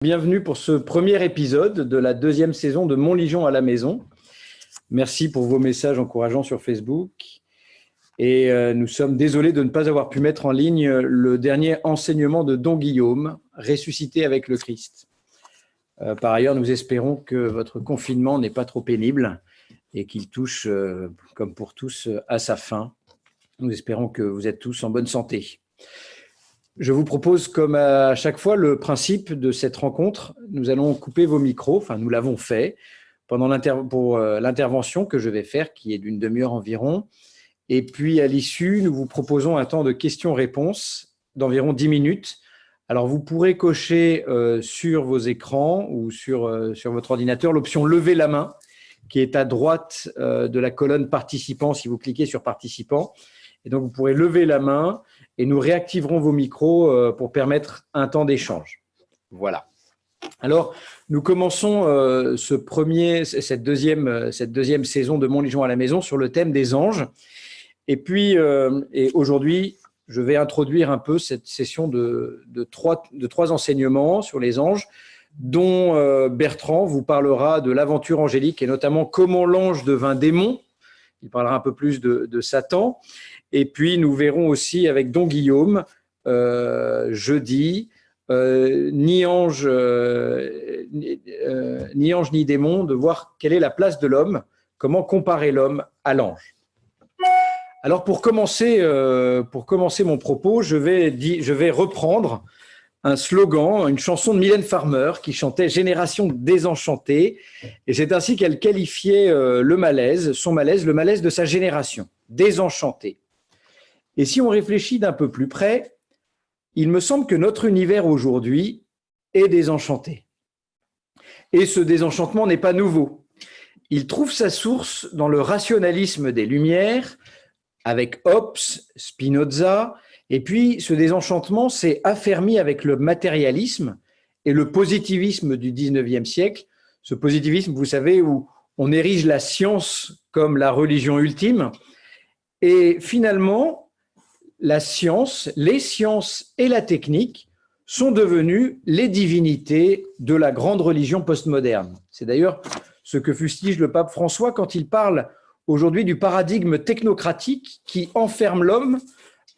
Bienvenue pour ce premier épisode de la deuxième saison de Mon Ligeon à la maison. Merci pour vos messages encourageants sur Facebook. Et nous sommes désolés de ne pas avoir pu mettre en ligne le dernier enseignement de Don Guillaume, Ressuscité avec le Christ. Par ailleurs, nous espérons que votre confinement n'est pas trop pénible et qu'il touche, comme pour tous, à sa fin. Nous espérons que vous êtes tous en bonne santé. Je vous propose, comme à chaque fois, le principe de cette rencontre. Nous allons couper vos micros, enfin nous l'avons fait, pour l'intervention que je vais faire, qui est d'une demi-heure environ. Et puis à l'issue, nous vous proposons un temps de questions-réponses d'environ 10 minutes. Alors vous pourrez cocher sur vos écrans ou sur votre ordinateur l'option « Lever la main » qui est à droite de la colonne « Participants » si vous cliquez sur « Participants ». Et donc vous pourrez lever la main et nous réactiverons vos micros pour permettre un temps d'échange. Voilà. Alors, nous commençons cette deuxième saison de Mon Ligeon à la maison sur le thème des anges. Et puis, aujourd'hui, je vais introduire un peu cette session de trois enseignements sur les anges, dont Bertrand vous parlera de l'aventure angélique et notamment comment l'ange devint démon. Il parlera un peu plus de Satan. Et puis, nous verrons aussi avec Don Guillaume, jeudi, ni ange ni démon, de voir quelle est la place de l'homme, comment comparer l'homme à l'ange. Alors, pour commencer mon propos, je vais reprendre un slogan, une chanson de Mylène Farmer qui chantait « Génération désenchantée ». Et c'est ainsi qu'elle qualifiait le malaise de sa génération, désenchantée. Et si on réfléchit d'un peu plus près, il me semble que notre univers aujourd'hui est désenchanté. Et ce désenchantement n'est pas nouveau. Il trouve sa source dans le rationalisme des Lumières, avec Hobbes, Spinoza, et puis ce désenchantement s'est affermi avec le matérialisme et le positivisme du 19e siècle. Ce positivisme, vous savez, où on érige la science comme la religion ultime. Et finalement, les sciences et la technique sont devenues les divinités de la grande religion postmoderne. C'est d'ailleurs ce que fustige le pape François quand il parle aujourd'hui du paradigme technocratique qui enferme l'homme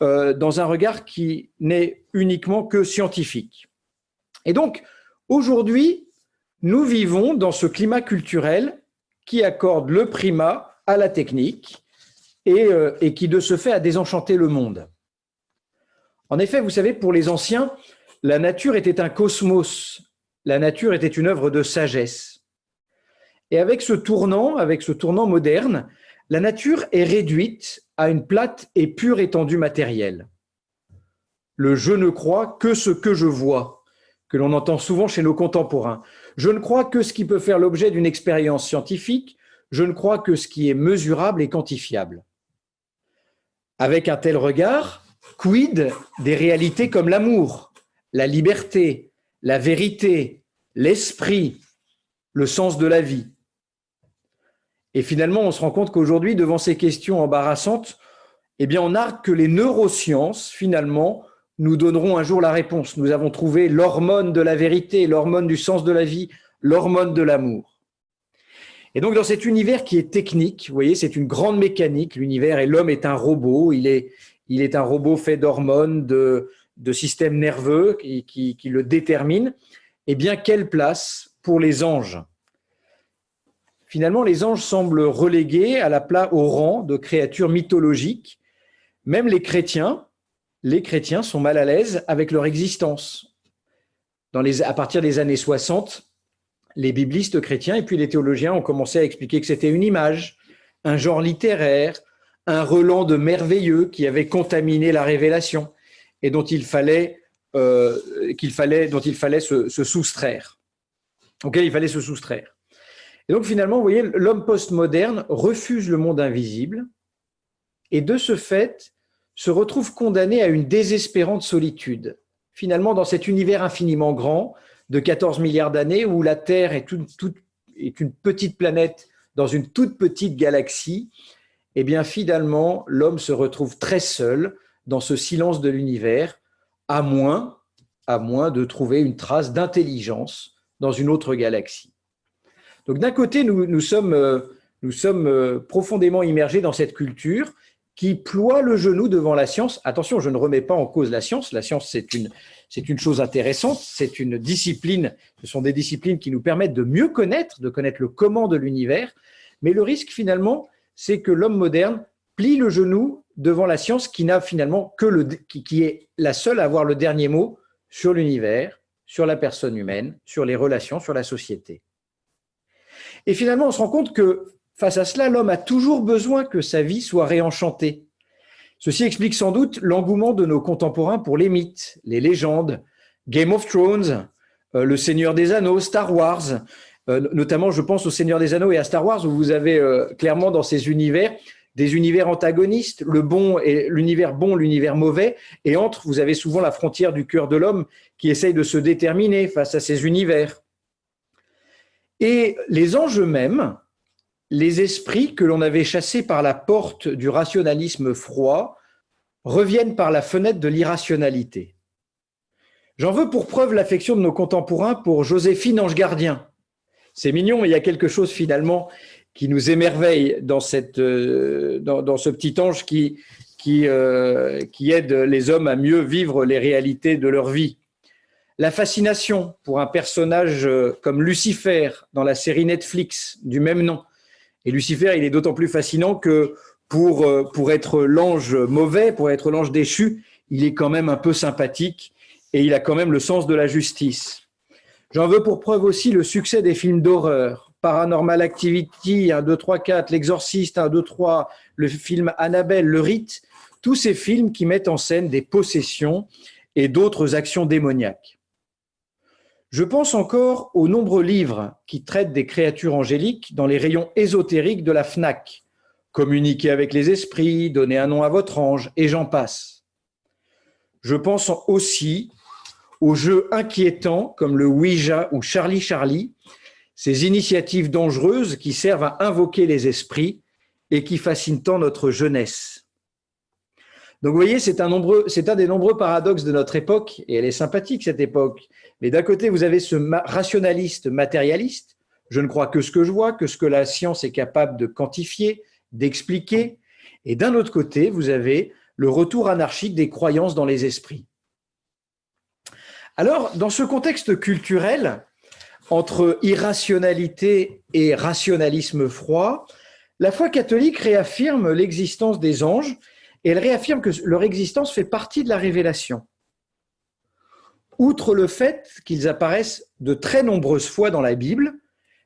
dans un regard qui n'est uniquement que scientifique. Et donc, aujourd'hui, nous vivons dans ce climat culturel qui accorde le primat à la technique et qui, de ce fait, a désenchanté le monde. En effet, vous savez, pour les anciens, la nature était un cosmos, la nature était une œuvre de sagesse. Et avec ce tournant moderne, la nature est réduite à une plate et pure étendue matérielle. Le « je ne crois que ce que je vois », que l'on entend souvent chez nos contemporains. Je ne crois que ce qui peut faire l'objet d'une expérience scientifique, je ne crois que ce qui est mesurable et quantifiable. Avec un tel regard, quid des réalités comme l'amour, la liberté, la vérité, l'esprit, le sens de la vie? Et finalement, on se rend compte qu'aujourd'hui, devant ces questions embarrassantes, eh bien, on argue que les neurosciences, finalement, nous donneront un jour la réponse. Nous avons trouvé l'hormone de la vérité, l'hormone du sens de la vie, l'hormone de l'amour. Et donc, dans cet univers qui est technique, vous voyez, c'est une grande mécanique, l'univers, et l'homme est un robot, il est un robot fait d'hormones, de systèmes nerveux qui le déterminent. Eh bien, quelle place pour les anges? Finalement, les anges semblent relégués au rang de créatures mythologiques. Même les chrétiens sont mal à l'aise avec leur existence. À partir des années 60, les biblistes chrétiens et puis les théologiens ont commencé à expliquer que c'était une image, un genre littéraire, un relent de merveilleux qui avait contaminé la révélation et dont il fallait se soustraire, auquel il fallait se soustraire. Et donc finalement, vous voyez, l'homme postmoderne refuse le monde invisible et de ce fait se retrouve condamné à une désespérante solitude. Finalement, dans cet univers infiniment grand de 14 milliards d'années où la Terre est une petite planète dans une toute petite galaxie, eh bien finalement, l'homme se retrouve très seul dans ce silence de l'univers, à moins à moins de trouver une trace d'intelligence dans une autre galaxie. Donc d'un côté, nous sommes profondément immergés dans cette culture qui ploie le genou devant la science. Attention, je ne remets pas en cause la science. La science, c'est une chose intéressante, c'est une discipline, ce sont des disciplines qui nous permettent de mieux connaître, de connaître le comment de l'univers. Mais le risque, finalement, c'est que l'homme moderne plie le genou devant la science qui n'a finalement qui est la seule à avoir le dernier mot sur l'univers, sur la personne humaine, sur les relations, sur la société. Et finalement, on se rend compte que face à cela, l'homme a toujours besoin que sa vie soit réenchantée. Ceci explique sans doute l'engouement de nos contemporains pour les mythes, les légendes, Game of Thrones, Le Seigneur des Anneaux, Star Wars. Notamment, je pense au Seigneur des Anneaux et à Star Wars, où vous avez clairement dans ces univers des univers antagonistes, le bon et l'univers bon, l'univers mauvais, et entre, vous avez souvent la frontière du cœur de l'homme qui essaye de se déterminer face à ces univers. Et les anges eux-mêmes, les esprits que l'on avait chassés par la porte du rationalisme froid, reviennent par la fenêtre de l'irrationalité. J'en veux pour preuve l'affection de nos contemporains pour Joséphine Ange Gardien. C'est mignon, mais il y a quelque chose finalement qui nous émerveille dans ce petit ange qui aide les hommes à mieux vivre les réalités de leur vie. La fascination pour un personnage comme Lucifer dans la série Netflix du même nom. Et Lucifer, il est d'autant plus fascinant que pour être l'ange mauvais, pour être l'ange déchu, il est quand même un peu sympathique et il a quand même le sens de la justice. J'en veux pour preuve aussi le succès des films d'horreur. Paranormal Activity, 1, 2, 3, 4, L'Exorciste, 1, 2, 3, le film Annabelle, Le Rite, tous ces films qui mettent en scène des possessions et d'autres actions démoniaques. Je pense encore aux nombreux livres qui traitent des créatures angéliques dans les rayons ésotériques de la FNAC. Communiquer avec les esprits, donner un nom à votre ange, et j'en passe. Je pense aussi aux jeux inquiétants comme le Ouija ou Charlie Charlie, ces initiatives dangereuses qui servent à invoquer les esprits et qui fascinent tant notre jeunesse. Donc vous voyez, c'est un des nombreux paradoxes de notre époque, et elle est sympathique cette époque. Mais d'un côté, vous avez ce rationaliste matérialiste, je ne crois que ce que je vois, que ce que la science est capable de quantifier, d'expliquer. Et d'un autre côté, vous avez le retour anarchique des croyances dans les esprits. Alors, dans ce contexte culturel, entre irrationalité et rationalisme froid, la foi catholique réaffirme l'existence des anges et elle réaffirme que leur existence fait partie de la révélation. Outre le fait qu'ils apparaissent de très nombreuses fois dans la Bible,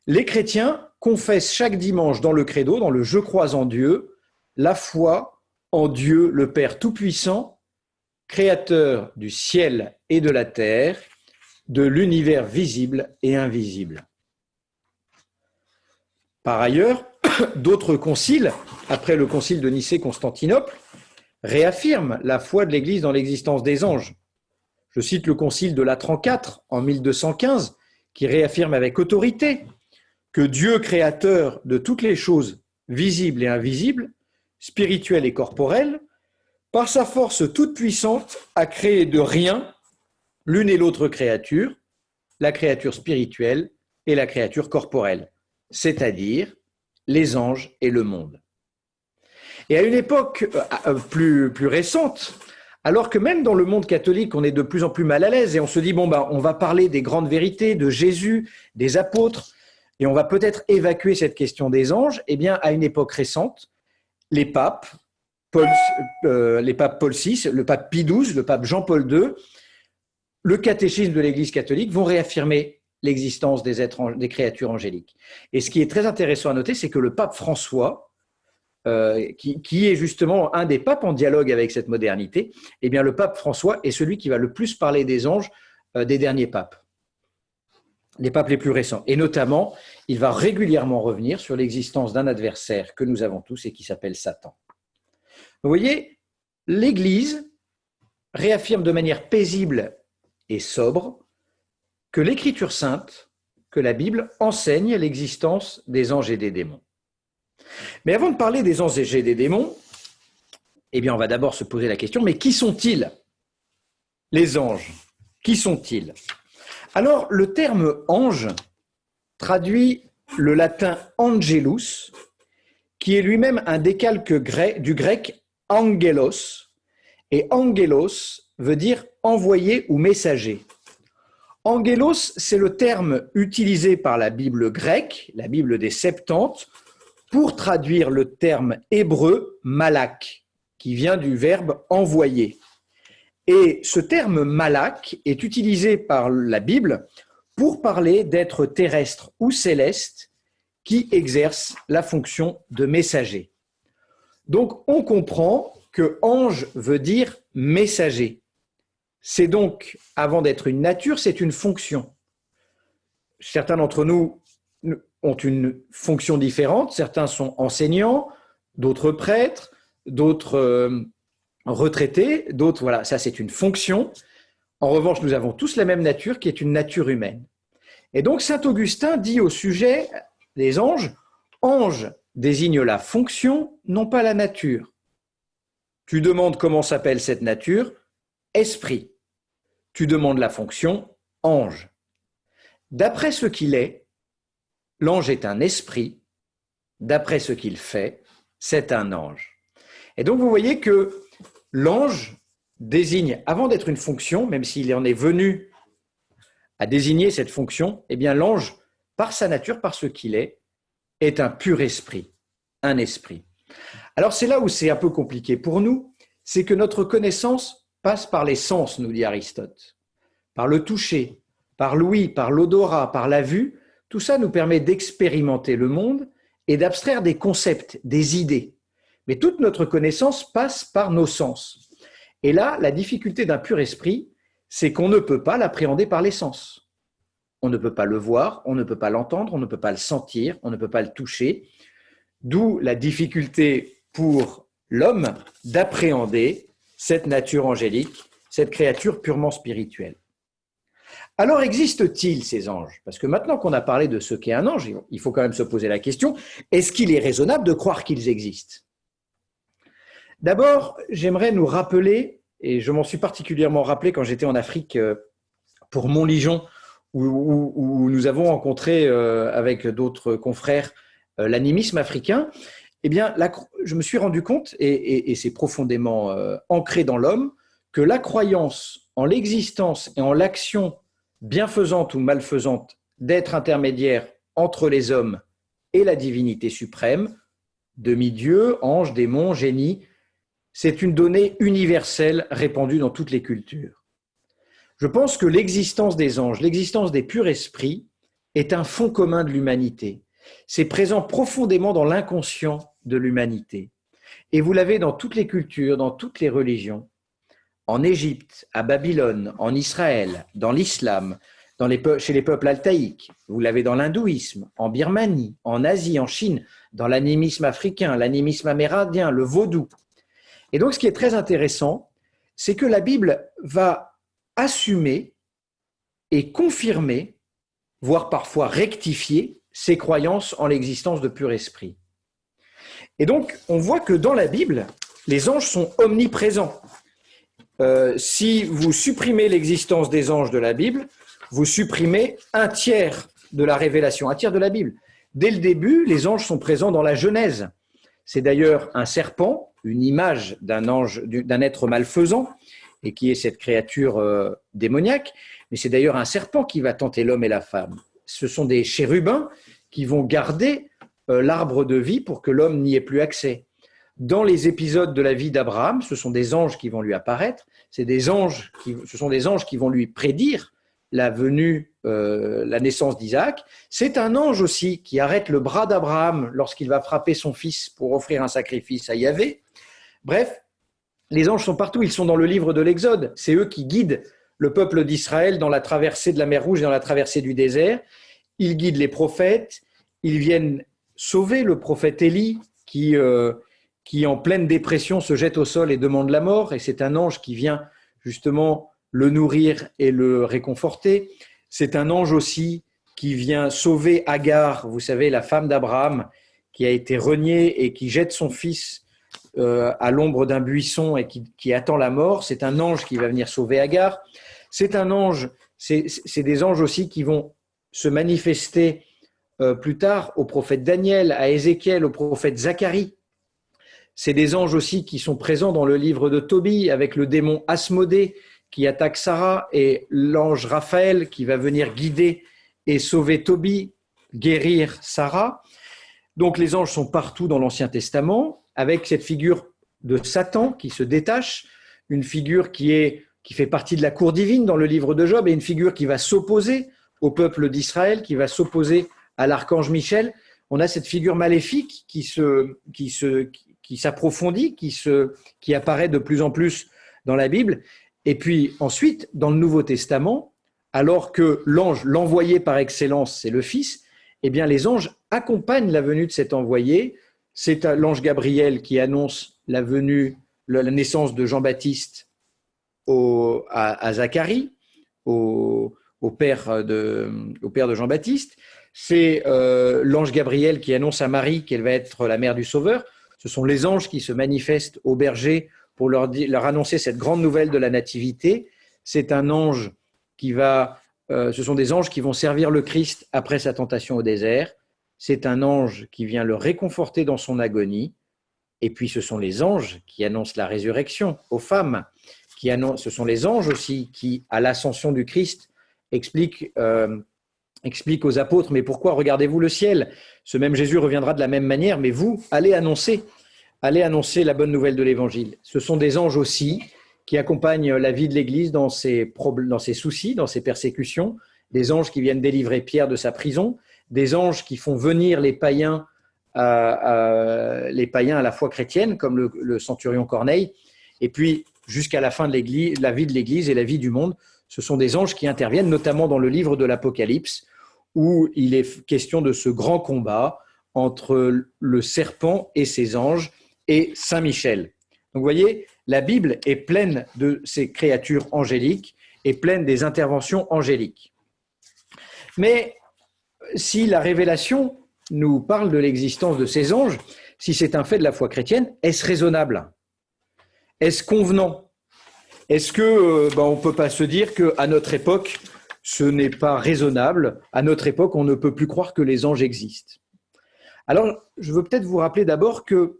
les chrétiens confessent chaque dimanche dans le credo, dans le « Je crois en Dieu », la foi en Dieu, le Père Tout-Puissant, créateur du ciel et de la terre, de l'univers visible et invisible. Par ailleurs, d'autres conciles, après le concile de Nicée-Constantinople, réaffirment la foi de l'Église dans l'existence des anges. Je cite le concile de Latran IV en 1215, qui réaffirme avec autorité que Dieu, créateur de toutes les choses visibles et invisibles, spirituelles et corporelles, par sa force toute puissante, a créé de rien l'une et l'autre créature, la créature spirituelle et la créature corporelle, c'est-à-dire les anges et le monde. Et à une époque plus récente, alors que même dans le monde catholique, on est de plus en plus mal à l'aise et on se dit, on va parler des grandes vérités de Jésus, des apôtres, et on va peut-être évacuer cette question des anges, eh bien, à une époque récente, les papes Paul VI, le pape Pie XII, le pape Jean-Paul II, le catéchisme de l'Église catholique vont réaffirmer l'existence des créatures angéliques. Et ce qui est très intéressant à noter, c'est que le pape François, qui est justement un des papes en dialogue avec cette modernité, eh bien le pape François est celui qui va le plus parler des anges des derniers papes, les papes les plus récents. Et notamment, il va régulièrement revenir sur l'existence d'un adversaire que nous avons tous et qui s'appelle Satan. Vous voyez, l'Église réaffirme de manière paisible et sobre que l'Écriture sainte, que la Bible enseigne l'existence des anges et des démons. Mais avant de parler des anges et des démons, eh bien, on va d'abord se poser la question, mais qui sont-ils, les anges? Qui sont-ils? Alors, le terme ange traduit le latin angelus, qui est lui-même un décalque du grec angelos. Et angelos veut dire envoyé ou messager. Angelos, c'est le terme utilisé par la Bible grecque, la Bible des Septante, pour traduire le terme hébreu malak, qui vient du verbe envoyer. Et ce terme malak est utilisé par la Bible pour parler d'êtres terrestres ou célestes qui exercent la fonction de messager. Donc, on comprend que ange veut dire messager. C'est donc, avant d'être une nature, c'est une fonction. Certains d'entre nous ont une fonction différente. Certains sont enseignants, d'autres prêtres, d'autres retraités, d'autres, voilà, ça c'est une fonction. En revanche, nous avons tous la même nature qui est une nature humaine. Et donc, saint Augustin dit au sujet des anges, ange désigne la fonction, non pas la nature. Tu demandes comment s'appelle cette nature, esprit. Tu demandes la fonction, ange. D'après ce qu'il est, l'ange est un esprit. D'après ce qu'il fait, c'est un ange. Et donc, vous voyez que l'ange désigne, avant d'être une fonction, même s'il en est venu à désigner cette fonction, eh bien l'ange, par sa nature, par ce qu'il est un pur esprit, un esprit. Alors c'est là où c'est un peu compliqué pour nous, c'est que notre connaissance passe par les sens, nous dit Aristote, par le toucher, par l'ouïe, par l'odorat, par la vue. Tout ça nous permet d'expérimenter le monde et d'abstraire des concepts, des idées. Mais toute notre connaissance passe par nos sens. Et là, la difficulté d'un pur esprit, c'est qu'on ne peut pas l'appréhender par les sens. On ne peut pas le voir, on ne peut pas l'entendre, on ne peut pas le sentir, on ne peut pas le toucher. D'où la difficulté pour l'homme d'appréhender cette nature angélique, cette créature purement spirituelle. Alors existe-t-il ces anges? Parce que maintenant qu'on a parlé de ce qu'est un ange, il faut quand même se poser la question, est-ce qu'il est raisonnable de croire qu'ils existent? D'abord, j'aimerais nous rappeler, et je m'en suis particulièrement rappelé quand j'étais en Afrique pour Montligeon, où nous avons rencontré avec d'autres confrères l'animisme africain, eh bien, je me suis rendu compte, et c'est profondément ancré dans l'homme, que la croyance en l'existence et en l'action bienfaisante ou malfaisante d'êtres intermédiaires entre les hommes et la divinité suprême, demi-dieu, ange, démon, génie, c'est une donnée universelle répandue dans toutes les cultures. Je pense que l'existence des anges, l'existence des purs esprits est un fond commun de l'humanité. C'est présent profondément dans l'inconscient de l'humanité. Et vous l'avez dans toutes les cultures, dans toutes les religions. En Égypte, à Babylone, en Israël, dans l'islam, chez les peuples altaïques. Vous l'avez dans l'hindouisme, en Birmanie, en Asie, en Chine, dans l'animisme africain, l'animisme amérindien, le vaudou. Et donc, ce qui est très intéressant, c'est que la Bible va assumer et confirmer, voire parfois rectifier, ses croyances en l'existence de pur esprit. Et donc, on voit que dans la Bible, les anges sont omniprésents. Si vous supprimez l'existence des anges de la Bible, vous supprimez un tiers de la révélation, un tiers de la Bible. Dès le début, les anges sont présents dans la Genèse. C'est d'ailleurs un serpent, une image d'un ange, d'un être malfaisant, et qui est cette créature démoniaque, mais c'est d'ailleurs un serpent qui va tenter l'homme et la femme. Ce sont des chérubins qui vont garder l'arbre de vie pour que l'homme n'y ait plus accès. Dans les épisodes de la vie d'Abraham, ce sont des anges qui vont lui apparaître, ce sont des anges qui vont lui prédire la venue, la naissance d'Isaac. C'est un ange aussi qui arrête le bras d'Abraham lorsqu'il va frapper son fils pour offrir un sacrifice à Yahvé. Bref, les anges sont partout, ils sont dans le livre de l'Exode. C'est eux qui guident le peuple d'Israël dans la traversée de la mer Rouge et dans la traversée du désert. Ils guident les prophètes, ils viennent sauver le prophète Élie qui en pleine dépression se jette au sol et demande la mort, et c'est un ange qui vient justement le nourrir et le réconforter. C'est un ange aussi qui vient sauver Agar, vous savez, la femme d'Abraham, qui a été reniée et qui jette son fils à l'ombre d'un buisson et qui attend la mort. C'est un ange qui va venir sauver Agar. C'est un ange, c'est des anges aussi qui vont se manifester plus tard au prophète Daniel, à Ézéchiel, au prophète Zacharie. C'est des anges aussi qui sont présents dans le livre de Tobie avec le démon Asmodée qui attaque Sarah et l'ange Raphaël qui va venir guider et sauver Tobie, guérir Sarah. Donc les anges sont partout dans l'Ancien Testament avec cette figure de Satan qui se détache, une figure qui fait partie de la cour divine dans le livre de Job et une figure qui va s'opposer au peuple d'Israël, qui va s'opposer à l'archange Michel. On a cette figure maléfique qui s'approfondit, qui apparaît de plus en plus dans la Bible. Et puis ensuite, dans le Nouveau Testament, alors que l'ange, l'envoyé par excellence, c'est le Fils, eh bien les anges accompagnent la venue de cet envoyé. C'est l'ange Gabriel qui annonce la naissance de Jean-Baptiste à Zacharie, au père de Jean-Baptiste. C'est l'ange Gabriel qui annonce à Marie qu'elle va être la mère du Sauveur. Ce sont les anges qui se manifestent aux bergers pour leur annoncer cette grande nouvelle de la nativité. C'est un ange ce sont des anges qui vont servir le Christ après sa tentation au désert. C'est un ange qui vient le réconforter dans son agonie. Et puis ce sont les anges qui annoncent la résurrection aux femmes. Ce sont les anges aussi qui, à l'ascension du Christ, expliquent aux apôtres, mais pourquoi regardez-vous le ciel? Ce même Jésus reviendra de la même manière, mais vous, allez annoncer la bonne nouvelle de l'Évangile. Ce sont des anges aussi qui accompagnent la vie de l'Église dans ses soucis, dans ses persécutions, des anges qui viennent délivrer Pierre de sa prison, des anges qui font venir les païens à la foi chrétienne, comme le centurion Corneille, et puis jusqu'à la fin de l'Église, la vie de l'Église et la vie du monde, ce sont des anges qui interviennent, notamment dans le livre de l'Apocalypse, où il est question de ce grand combat entre le serpent et ses anges et Saint Michel. Donc vous voyez, la Bible est pleine de ces créatures angéliques et pleine des interventions angéliques. Mais si la révélation nous parle de l'existence de ces anges, si c'est un fait de la foi chrétienne, est-ce raisonnable? Est-ce convenant? Est-ce que on ne peut pas se dire qu'à notre époque, ce n'est pas raisonnable? À notre époque, on ne peut plus croire que les anges existent. Alors, je veux peut-être vous rappeler d'abord que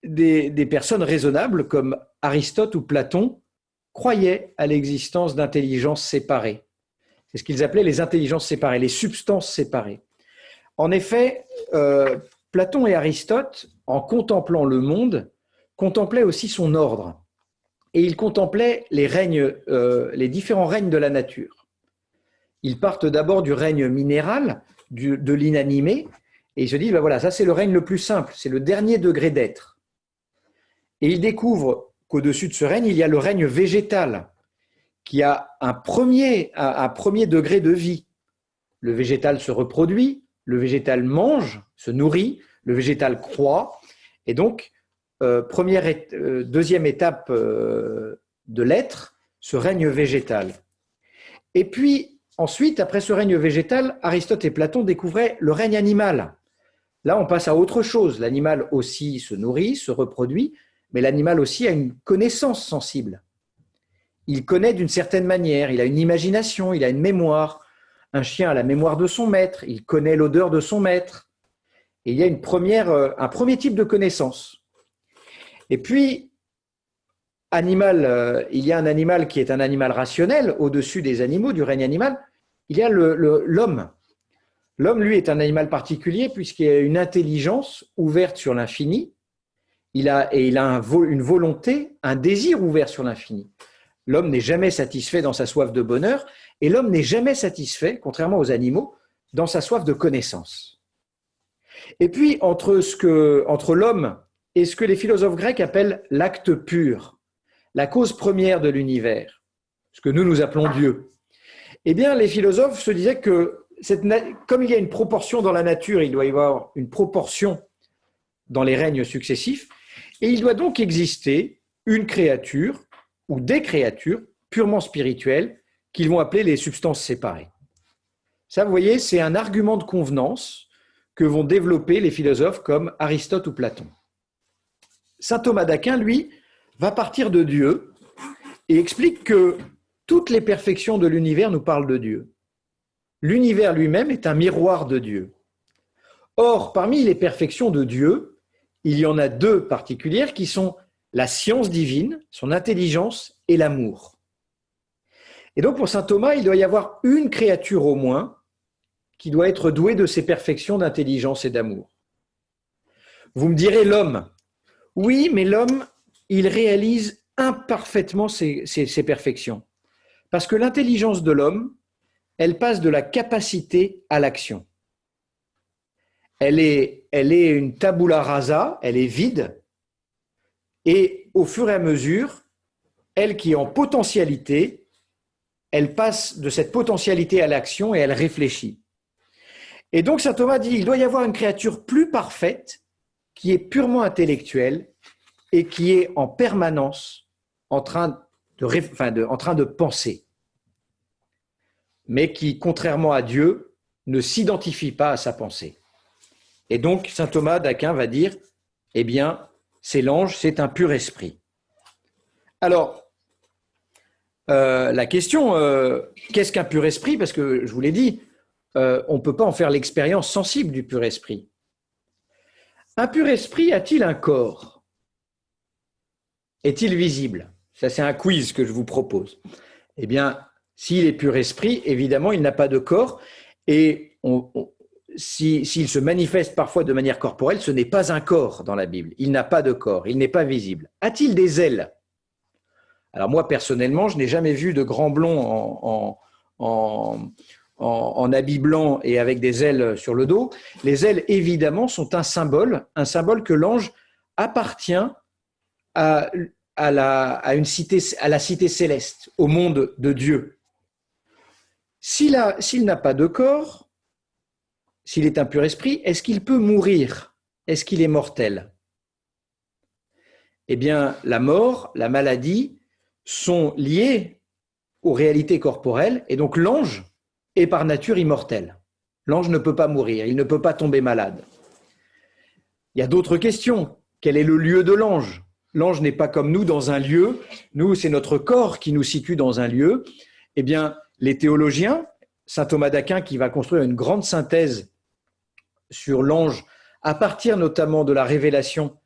des personnes raisonnables comme Aristote ou Platon croyaient à l'existence d'intelligences séparées. C'est ce qu'ils appelaient les intelligences séparées, les substances séparées. En effet, Platon et Aristote, en contemplant le monde, contemplaient aussi son ordre. Et ils contemplaient les différents règnes de la nature. Ils partent d'abord du règne minéral, de l'inanimé, et ils se disent, voilà, ça c'est le règne le plus simple, c'est le dernier degré d'être. Et ils découvrent qu'au-dessus de ce règne, il y a le règne végétal, qui a un premier degré de vie. Le végétal se reproduit, le végétal mange, se nourrit, le végétal croît, et donc, deuxième étape de l'être, ce règne végétal. Et puis, ensuite, après ce règne végétal, Aristote et Platon découvraient le règne animal. Là, on passe à autre chose. L'animal aussi se nourrit, se reproduit, mais l'animal aussi a une connaissance sensible. Il connaît d'une certaine manière, il a une imagination, il a une mémoire. Un chien a la mémoire de son maître, il connaît l'odeur de son maître. Et il y a un premier type de connaissance. Et puis, il y a un animal qui est un animal rationnel, au-dessus des animaux, du règne animal, il y a l'homme. L'homme, lui, est un animal particulier puisqu'il a une intelligence ouverte sur l'infini, il a une volonté, un désir ouvert sur l'infini. L'homme n'est jamais satisfait dans sa soif de bonheur, et l'homme n'est jamais satisfait, contrairement aux animaux, dans sa soif de connaissance. Et puis, entre l'homme et ce que les philosophes grecs appellent l'acte pur, la cause première de l'univers, ce que nous appelons Dieu, eh bien, les philosophes se disaient que, comme il y a une proportion dans la nature, il doit y avoir une proportion dans les règnes successifs, et il doit donc exister une créature ou des créatures purement spirituelles qu'ils vont appeler les substances séparées. Ça, vous voyez, c'est un argument de convenance que vont développer les philosophes comme Aristote ou Platon. Saint Thomas d'Aquin, lui, va partir de Dieu et explique que toutes les perfections de l'univers nous parlent de Dieu. L'univers lui-même est un miroir de Dieu. Or, parmi les perfections de Dieu, il y en a deux particulières qui sont la science divine, son intelligence et l'amour. Et donc pour saint Thomas, il doit y avoir une créature au moins qui doit être douée de ces perfections d'intelligence et d'amour. Vous me direz l'homme. Oui, mais l'homme, il réalise imparfaitement ces perfections. Parce que l'intelligence de l'homme, elle passe de la capacité à l'action. Elle est une tabula rasa, elle est vide, et au fur et à mesure, elle qui est en potentialité, elle passe de cette potentialité à l'action et elle réfléchit. Et donc saint Thomas dit, il doit y avoir une créature plus parfaite qui est purement intellectuelle et qui est en permanence en train de penser, mais qui, contrairement à Dieu, ne s'identifie pas à sa pensée. Et donc saint Thomas d'Aquin va dire, eh bien, c'est l'ange, c'est un pur esprit. Alors, la question, qu'est-ce qu'un pur esprit? Parce que je vous l'ai dit, on ne peut pas en faire l'expérience sensible du pur esprit. Un pur esprit a-t-il un corps? Est-il visible? Ça, c'est un quiz que je vous propose. Eh bien, s'il est pur esprit, évidemment, il n'a pas de corps. Et s'il se manifeste parfois de manière corporelle, ce n'est pas un corps dans la Bible. Il n'a pas de corps, il n'est pas visible. A-t-il des ailes? Alors moi, personnellement, je n'ai jamais vu de grand blond en habit blanc et avec des ailes sur le dos. Les ailes, évidemment, sont un symbole que l'ange appartient à la cité céleste, au monde de Dieu. S'il n'a pas de corps, s'il est un pur esprit, est-ce qu'il peut mourir? Est-ce qu'il est mortel? Eh bien, la mort, la maladie sont liées aux réalités corporelles, et donc l'ange est par nature immortel. L'ange ne peut pas mourir, il ne peut pas tomber malade. Il y a d'autres questions. Quel est le lieu de l'ange? L'ange n'est pas comme nous dans un lieu. Nous, c'est notre corps qui nous situe dans un lieu. Eh bien, les théologiens, saint Thomas d'Aquin qui va construire une grande synthèse sur l'ange à partir notamment de la révélation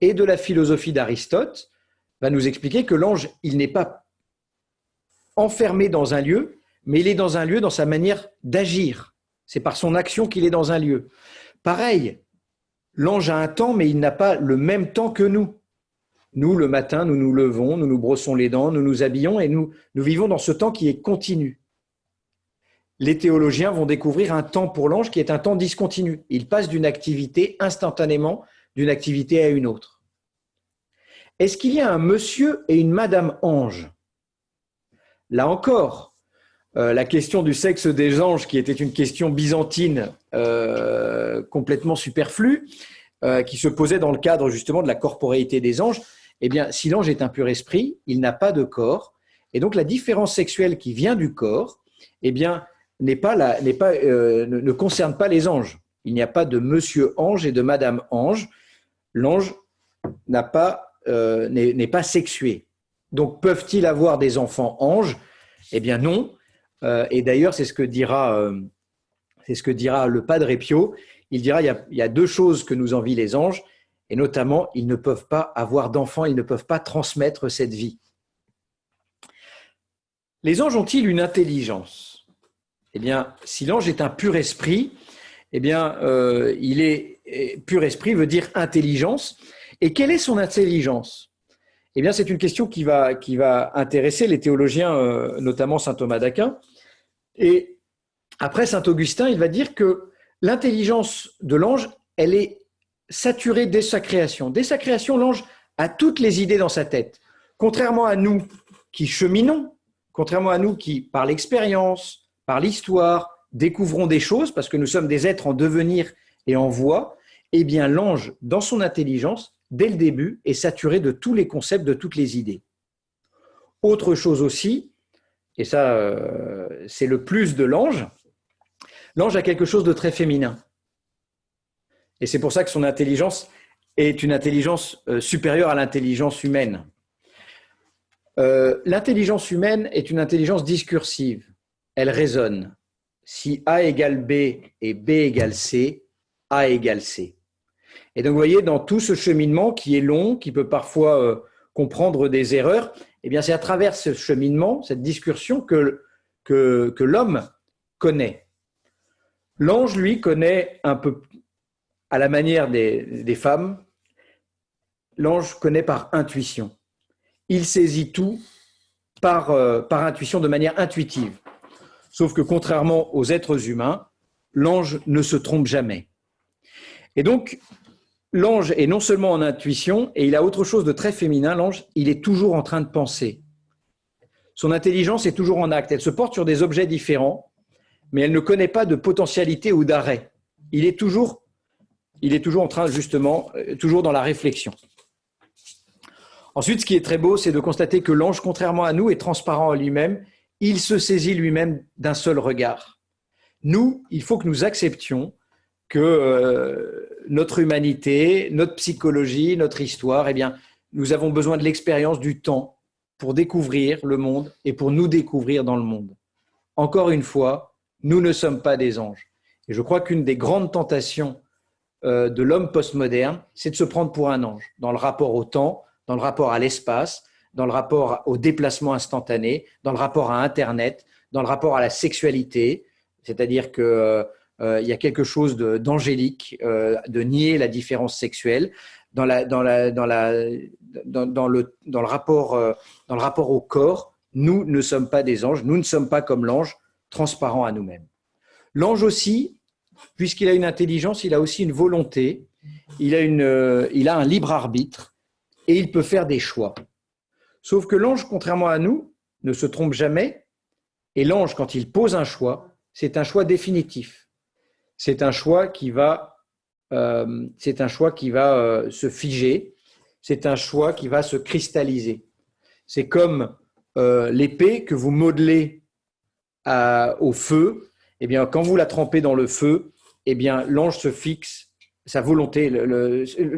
et de la philosophie d'Aristote, va nous expliquer que l'ange, il n'est pas enfermé dans un lieu, mais il est dans un lieu dans sa manière d'agir. C'est par son action qu'il est dans un lieu. Pareil, l'ange a un temps, mais il n'a pas le même temps que nous. Nous, le matin, nous nous levons, nous nous brossons les dents, nous nous habillons et nous vivons dans ce temps qui est continu. Les théologiens vont découvrir un temps pour l'ange qui est un temps discontinu. Il passe d'une activité instantanément, d'une activité à une autre. Est-ce qu'il y a un monsieur et une madame ange? Là encore, la question du sexe des anges, qui était une question byzantine complètement superflue, qui se posait dans le cadre justement de la corporéité des anges, eh bien, si l'ange est un pur esprit, il n'a pas de corps, et donc la différence sexuelle qui vient du corps, eh bien, ne concerne pas les anges. Il n'y a pas de monsieur ange et de madame ange. L'ange n'est pas sexué. Donc, peuvent-ils avoir des enfants anges? Eh bien, non. Et d'ailleurs, c'est ce que dira le Padre Pio. Il dira il y a deux choses que nous envient les anges, et notamment, ils ne peuvent pas avoir d'enfants, ils ne peuvent pas transmettre cette vie. Les anges ont-ils une intelligence? Eh bien, si l'ange est un pur esprit, eh bien, pur esprit veut dire intelligence. Et quelle est son intelligence? Eh bien, c'est une question qui va intéresser les théologiens, notamment saint Thomas d'Aquin. Et après, saint Augustin, il va dire que l'intelligence de l'ange, elle est saturée dès sa création. Dès sa création, l'ange a toutes les idées dans sa tête. Contrairement à nous qui cheminons, contrairement à nous qui, par l'expérience, par l'histoire, découvrons des choses, parce que nous sommes des êtres en devenir et en voie, eh bien, l'ange, dans son intelligence, dès le début, est saturé de tous les concepts, de toutes les idées. Autre chose aussi, et ça, c'est le plus de l'ange a quelque chose de très féminin. Et c'est pour ça que son intelligence est une intelligence supérieure à l'intelligence humaine. L'intelligence humaine est une intelligence discursive. Elle raisonne. Si A égale B et B égale C, A égale C. Et donc, vous voyez, dans tout ce cheminement qui est long, qui peut parfois comprendre des erreurs, eh bien, c'est à travers ce cheminement, cette discussion que l'homme connaît. L'ange, lui, connaît un peu, à la manière des femmes, l'ange connaît par intuition. Il saisit tout par intuition, de manière intuitive. Sauf que contrairement aux êtres humains, l'ange ne se trompe jamais. Et donc, l'ange est non seulement en intuition, et il a autre chose de très féminin, l'ange, il est toujours en train de penser. Son intelligence est toujours en acte. Elle se porte sur des objets différents, mais elle ne connaît pas de potentialité ou d'arrêt. Il est toujours en train, justement, toujours dans la réflexion. Ensuite, ce qui est très beau, c'est de constater que l'ange, contrairement à nous, est transparent à lui-même. Il se saisit lui-même d'un seul regard. Nous, il faut que nous acceptions que notre humanité, notre psychologie, notre histoire, eh bien, nous avons besoin de l'expérience du temps pour découvrir le monde et pour nous découvrir dans le monde. Encore une fois, nous ne sommes pas des anges. Et je crois qu'une des grandes tentations de l'homme postmoderne, c'est de se prendre pour un ange, dans le rapport au temps, dans le rapport à l'espace, dans le rapport au déplacement instantané, dans le rapport à Internet, dans le rapport à la sexualité, c'est-à-dire qu'il y a quelque chose d'angélique, de nier la différence sexuelle, dans le rapport au corps. Nous ne sommes pas des anges, nous ne sommes pas comme l'ange, transparent à nous-mêmes. L'ange aussi, puisqu'il a une intelligence, il a aussi une volonté, il a un libre arbitre et il peut faire des choix. Sauf que l'ange, contrairement à nous, ne se trompe jamais, et l'ange, quand il pose un choix, c'est un choix définitif. C'est un choix qui va se figer, c'est un choix qui va se cristalliser. C'est comme l'épée que vous modelez au feu. Eh bien, quand vous la trempez dans le feu, eh bien, l'ange se fixe sa volonté.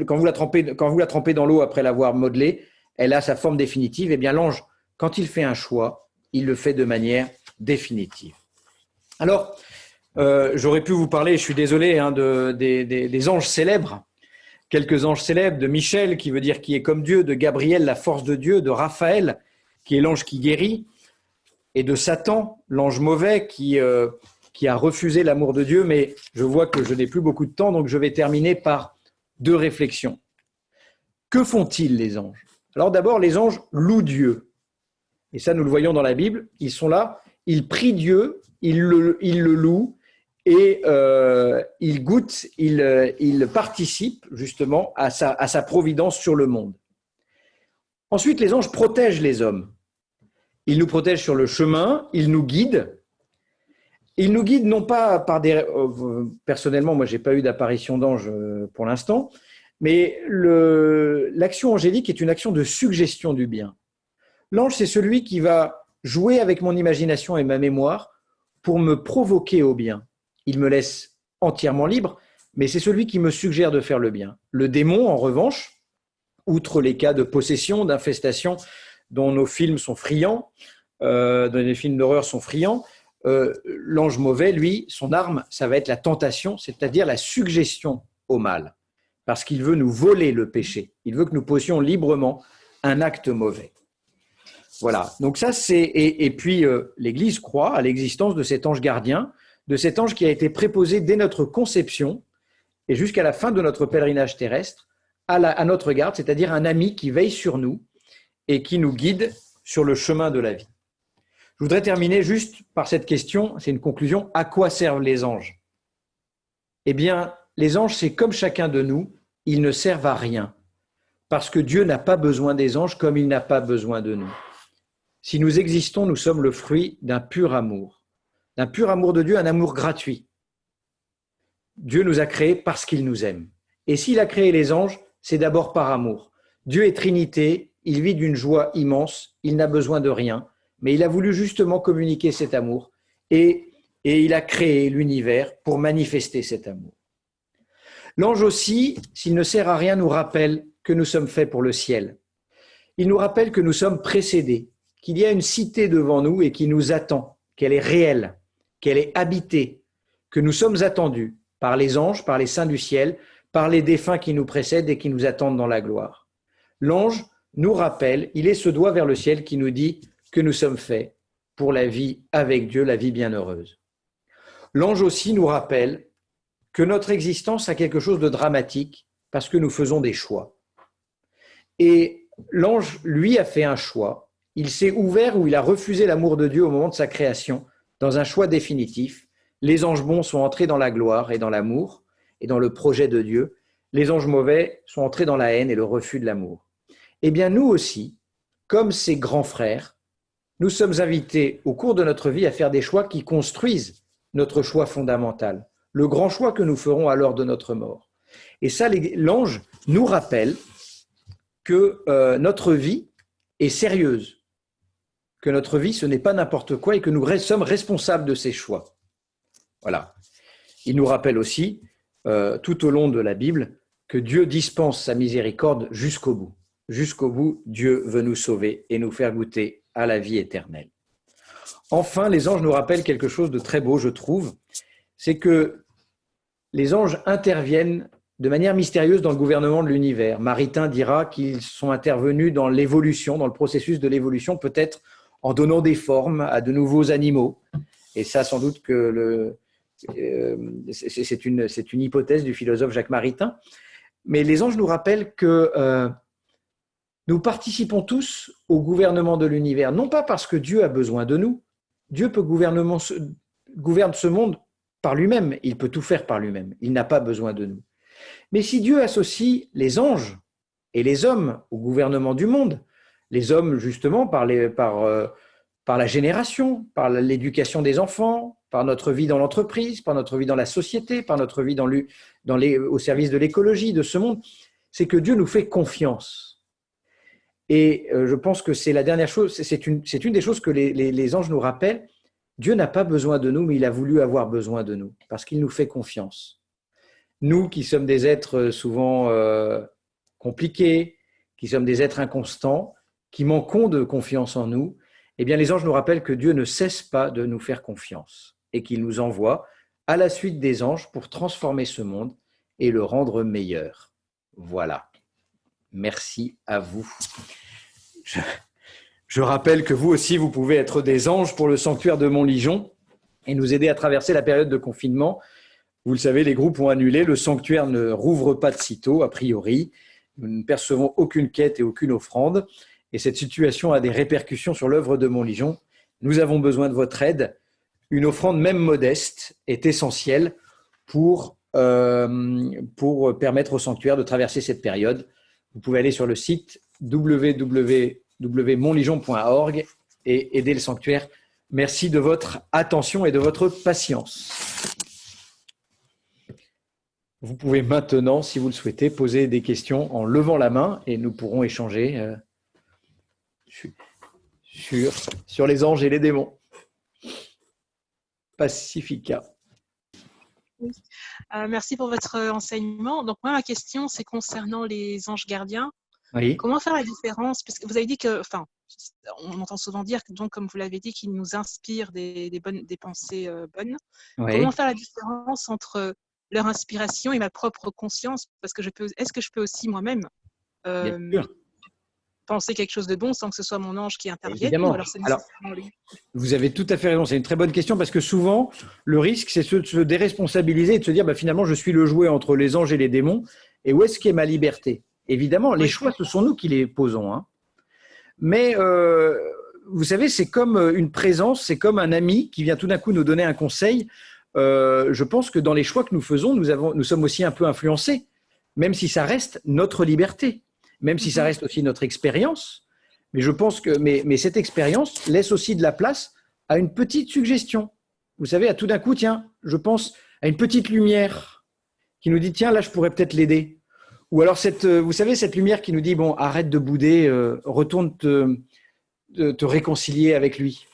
Quand vous la trempez dans l'eau après l'avoir modelée, elle a sa forme définitive. Eh bien, l'ange, quand il fait un choix, il le fait de manière définitive. Alors, j'aurais pu vous parler, je suis désolé, des anges célèbres, quelques anges célèbres, de Michel, qui veut dire qui est comme Dieu, de Gabriel, la force de Dieu, de Raphaël, qui est l'ange qui guérit, et de Satan, l'ange mauvais, qui a refusé l'amour de Dieu, mais je vois que je n'ai plus beaucoup de temps, donc je vais terminer par deux réflexions. Que font-ils, les anges ? Alors d'abord, les anges louent Dieu. Et ça, nous le voyons dans la Bible, ils sont là, ils prient Dieu, ils le louent, et ils goûtent, ils participent justement à sa providence sur le monde. Ensuite, les anges protègent les hommes. Ils nous protègent sur le chemin, ils nous guident. Ils nous guident non pas par des... personnellement, moi, je n'ai pas eu d'apparition d'ange pour l'instant, mais l'action angélique est une action de suggestion du bien. L'ange, c'est celui qui va jouer avec mon imagination et ma mémoire pour me provoquer au bien. Il me laisse entièrement libre, mais c'est celui qui me suggère de faire le bien. Le démon, en revanche, outre les cas de possession, d'infestation, dont nos films sont friands, dont les films d'horreur sont friands, l'ange mauvais, lui, son arme, ça va être la tentation, c'est-à-dire la suggestion au mal, parce qu'il veut nous voler le péché. Il veut que nous posions librement un acte mauvais. Voilà, donc ça c'est... Et puis l'Église croit à l'existence de cet ange gardien, de cet ange qui a été préposé dès notre conception et jusqu'à la fin de notre pèlerinage terrestre à notre garde, c'est-à-dire un ami qui veille sur nous et qui nous guide sur le chemin de la vie. Je voudrais terminer juste par cette question, c'est une conclusion, à quoi servent les anges ? Eh bien, les anges, c'est comme chacun de nous, ils ne servent à rien, parce que Dieu n'a pas besoin des anges comme il n'a pas besoin de nous. Si nous existons, nous sommes le fruit d'un pur amour de Dieu, un amour gratuit. Dieu nous a créés parce qu'il nous aime. Et s'il a créé les anges, c'est d'abord par amour. Dieu est Trinité, il vit d'une joie immense, il n'a besoin de rien, mais il a voulu justement communiquer cet amour et il a créé l'univers pour manifester cet amour. L'ange aussi, s'il ne sert à rien, nous rappelle que nous sommes faits pour le ciel. Il nous rappelle que nous sommes précédés, qu'il y a une cité devant nous et qui nous attend, qu'elle est réelle, qu'elle est habitée, que nous sommes attendus par les anges, par les saints du ciel, par les défunts qui nous précèdent et qui nous attendent dans la gloire. L'ange nous rappelle, il est ce doigt vers le ciel qui nous dit que nous sommes faits pour la vie avec Dieu, la vie bienheureuse. L'ange aussi nous rappelle que notre existence a quelque chose de dramatique parce que nous faisons des choix. Et l'ange, lui, a fait un choix. Il s'est ouvert ou il a refusé l'amour de Dieu au moment de sa création, dans un choix définitif. Les anges bons sont entrés dans la gloire et dans l'amour et dans le projet de Dieu. Les anges mauvais sont entrés dans la haine et le refus de l'amour. Eh bien, nous aussi, comme ces grands frères, nous sommes invités au cours de notre vie à faire des choix qui construisent notre choix fondamental, le grand choix que nous ferons à l'heure de notre mort. Et ça, l'ange nous rappelle que notre vie est sérieuse, que notre vie, ce n'est pas n'importe quoi et que nous sommes responsables de ces choix. Voilà. Il nous rappelle aussi, tout au long de la Bible, que Dieu dispense sa miséricorde jusqu'au bout. Jusqu'au bout, Dieu veut nous sauver et nous faire goûter à la vie éternelle. Enfin, les anges nous rappellent quelque chose de très beau, je trouve, c'est que les anges interviennent de manière mystérieuse dans le gouvernement de l'univers. Maritain dira qu'ils sont intervenus dans l'évolution, dans le processus de l'évolution, peut-être en donnant des formes à de nouveaux animaux. Et ça, sans doute que c'est une hypothèse du philosophe Jacques Maritain. Mais les anges nous rappellent que nous participons tous au gouvernement de l'univers, non pas parce que Dieu a besoin de nous. Dieu peut gouverne ce monde par lui-même, il peut tout faire par lui-même, il n'a pas besoin de nous. Mais si Dieu associe les anges et les hommes au gouvernement du monde, les hommes justement par la génération, par l'éducation des enfants, par notre vie dans l'entreprise, par notre vie dans la société, par notre vie au service de l'écologie de ce monde, c'est que Dieu nous fait confiance. Et je pense que c'est la dernière chose, c'est une des choses que les anges nous rappellent. Dieu n'a pas besoin de nous, mais il a voulu avoir besoin de nous, parce qu'il nous fait confiance. Nous qui sommes des êtres souvent compliqués, qui sommes des êtres inconstants, qui manquons de confiance en nous, eh bien les anges nous rappellent que Dieu ne cesse pas de nous faire confiance et qu'il nous envoie à la suite des anges pour transformer ce monde et le rendre meilleur. Voilà. Merci à vous. Je rappelle que vous aussi, vous pouvez être des anges pour le sanctuaire de Montligeon et nous aider à traverser la période de confinement. Vous le savez, les groupes ont annulé, le sanctuaire ne rouvre pas de sitôt, a priori. Nous ne percevons aucune quête et aucune offrande. Et cette situation a des répercussions sur l'œuvre de Montligeon. Nous avons besoin de votre aide. Une offrande, même modeste, est essentielle pour permettre au sanctuaire de traverser cette période. Vous pouvez aller sur le site www.montligeon.org et aider le sanctuaire. Merci de votre attention et de votre patience. Vous pouvez maintenant, si vous le souhaitez, poser des questions en levant la main et nous pourrons échanger sur les anges et les démons. Pacifica. Oui. Merci pour votre enseignement. Donc, moi, ma question, c'est concernant les anges gardiens. Oui. Comment faire la différence? Parce que vous avez dit que, on entend souvent dire, donc, comme vous l'avez dit, qu'ils nous inspirent des pensées bonnes. Oui. Comment faire la différence entre leur inspiration et ma propre conscience? Parce que est-ce que je peux aussi moi-même penser quelque chose de bon sans que ce soit mon ange qui intervienne? Évidemment. Ou alors c'est nécessairement lui? Vous avez tout à fait raison, c'est une très bonne question parce que souvent, le risque, c'est de se déresponsabiliser et de se dire finalement, je suis le jouet entre les anges et les démons et où est-ce qu'est ma liberté? Évidemment, les choix, ce sont nous qui les posons. Hein. Mais vous savez, c'est comme une présence, c'est comme un ami qui vient tout d'un coup nous donner un conseil. Je pense que dans les choix que nous faisons, nous sommes aussi un peu influencés, même si ça reste notre liberté, même si ça reste aussi notre expérience. Mais je pense que mais cette expérience laisse aussi de la place à une petite suggestion. Vous savez, à tout d'un coup, tiens, je pense à une petite lumière qui nous dit, tiens, là, je pourrais peut-être l'aider. Ou alors, vous savez, cette lumière qui nous dit, bon, arrête de bouder, retourne te réconcilier avec lui.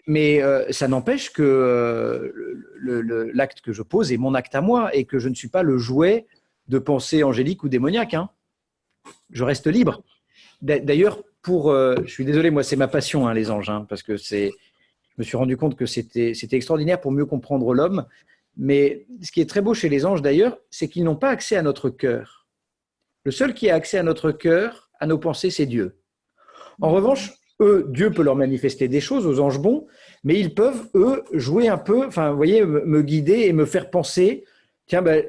Mais ça n'empêche que l'acte que je pose est mon acte à moi et que je ne suis pas le jouet de pensées angéliques ou démoniaques. Hein. Je reste libre. d'ailleurs, je suis désolé, moi, c'est ma passion, hein, les anges, hein, parce que je me suis rendu compte que c'était extraordinaire pour mieux comprendre l'homme. Mais ce qui est très beau chez les anges, d'ailleurs, c'est qu'ils n'ont pas accès à notre cœur. Le seul qui a accès à notre cœur, à nos pensées, c'est Dieu. En revanche, eux, Dieu peut leur manifester des choses aux anges bons, mais ils peuvent, eux, jouer un peu, enfin, vous voyez, me guider et me faire penser, tiens, ben,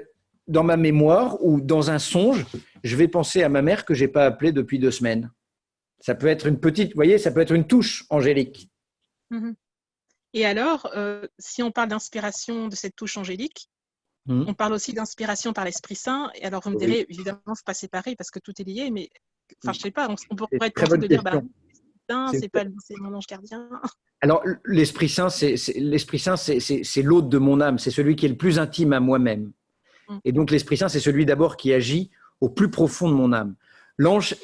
dans ma mémoire ou dans un songe, je vais penser à ma mère que je n'ai pas appelée depuis 2 semaines. Ça peut être une petite, vous voyez, ça peut être une touche angélique. Et alors, si on parle d'inspiration de cette touche angélique, on parle aussi d'inspiration par l'Esprit Saint. Et alors, vous me direz, évidemment, ce n'est pas séparé parce que tout est lié, mais enfin, je ne sais pas, on pourrait être tenté de dire, c'est mon ange gardien. Alors, l'Esprit Saint, c'est l'hôte de mon âme, c'est celui qui est le plus intime à moi-même. Et donc, l'Esprit Saint, c'est celui d'abord qui agit au plus profond de mon âme. L'ange,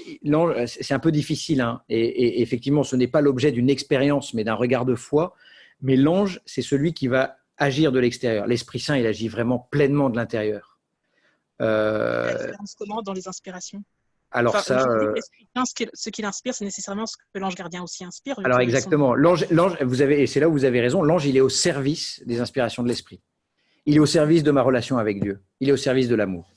c'est un peu difficile, hein, et effectivement, ce n'est pas l'objet d'une expérience, mais d'un regard de foi. Mais l'ange, c'est celui qui va agir de l'extérieur. L'Esprit Saint, il agit vraiment pleinement de l'intérieur. Comment dans les inspirations? Alors ce qu'il inspire, c'est nécessairement ce que l'ange gardien aussi inspire. Alors exactement. L'ange, et c'est là où vous avez raison, l'ange, il est au service des inspirations de l'esprit. Il est au service de ma relation avec Dieu. Il est au service de l'amour.